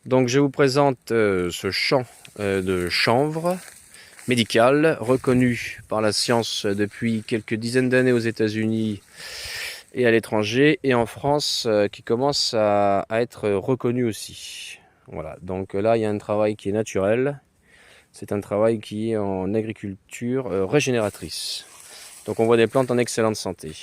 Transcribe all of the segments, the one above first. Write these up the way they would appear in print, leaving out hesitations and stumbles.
Donc je vous présente ce champ de chanvre médical reconnu par la science depuis quelques dizaines d'années aux États-Unis et à l'étranger, et en France qui commence à être reconnu aussi. Voilà, donc là il y a un travail qui est naturel, c'est un travail qui est en agriculture régénératrice. Donc on voit des plantes en excellente santé.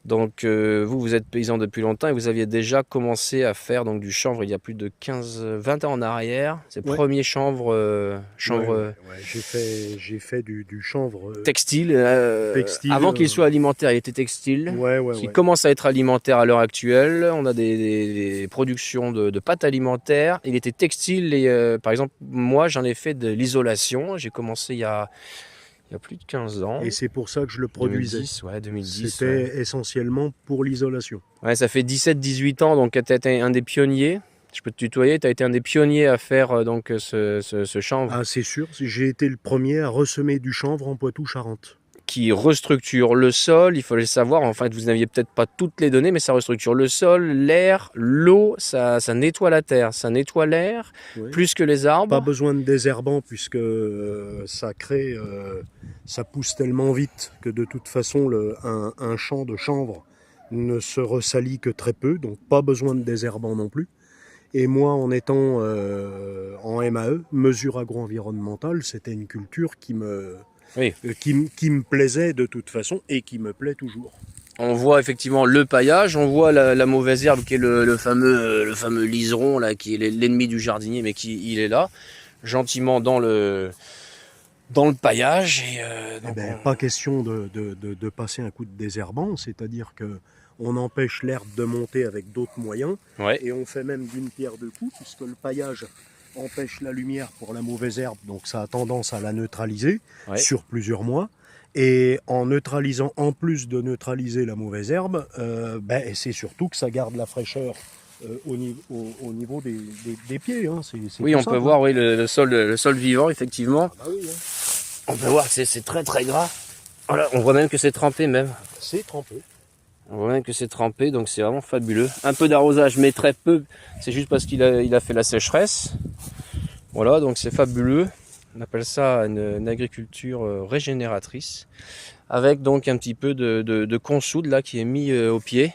Donc vous êtes paysan depuis longtemps et vous aviez déjà commencé à faire donc du chanvre il y a plus de 15-20 ans en arrière. C'est le Ouais, premier chanvre, ouais. J'ai fait du chanvre textile. textile. Avant qu'il soit alimentaire, il était textile. Il Ouais. commence à être alimentaire à l'heure actuelle. On a des productions de pâtes alimentaires. Il était textile et par exemple moi j'en ai fait de l'isolation. J'ai commencé il y a plus de 15 ans. Et c'est pour ça que je le produisais. 2010, ouais, 2010, ouais. C'était essentiellement pour l'isolation. Ouais, ça fait 17-18 ans, donc tu as été un des pionniers. Je peux te tutoyer, tu as été un des pionniers à faire donc ce chanvre Ah, c'est sûr, j'ai été le premier à ressemer du chanvre en Poitou-Charentes. qui restructure le sol. Il faut le savoir, en fait, vous n'aviez peut-être pas toutes les données, mais ça restructure le sol, l'air, l'eau, ça nettoie la terre, ça nettoie l'air, Ouais. plus que les Pas arbres. besoin de désherbant puisque ça pousse tellement vite que de toute façon un champ de chanvre ne se ressalit que très peu, donc pas besoin de désherbant non plus. Et moi, en étant en MAE, mesure agro-environnementale, c'était une culture Oui, qui me plaisait de toute façon et qui me plaît toujours. on voit effectivement le paillage, on voit la mauvaise herbe qui est le fameux liseron, là, qui est l'ennemi du jardinier, mais qui il est là, gentiment dans le paillage. Et, Eh donc ben, pas question de passer un coup de désherbant, c'est-à-dire que on empêche l'herbe de monter avec d'autres moyens, ouais. et on fait même d'une pierre deux coups, puisque le paillage empêche la lumière pour la mauvaise herbe, donc ça a tendance à la neutraliser Ouais. sur plusieurs mois. Et en neutralisant, en plus de neutraliser la mauvaise herbe, ben, c'est surtout que ça garde la fraîcheur au niveau des pieds. Hein. C'est Oui, tout on peut simple. Hein. voir oui, le sol vivant, effectivement. Ah bah oui, hein. On peut voir que c'est très très gras. Voilà, on voit même que c'est trempé même. C'est trempé. On voit même que c'est trempé, donc c'est vraiment fabuleux. Un peu d'arrosage, mais très peu. C'est juste parce qu'il a fait la sécheresse. Voilà, donc c'est fabuleux. On appelle ça une agriculture régénératrice. Avec donc un petit peu de consoude là qui est mis au pied.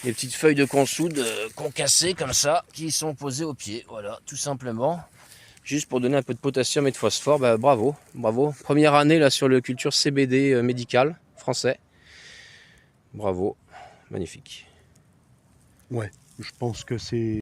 Des petites feuilles de consoude concassées comme ça, qui sont posées au pied. Voilà, tout simplement. Juste pour donner un peu de potassium et de phosphore, bah, bravo, bravo. Première année là sur le culture CBD médical français. Bravo, magnifique. Ouais, je pense que c'est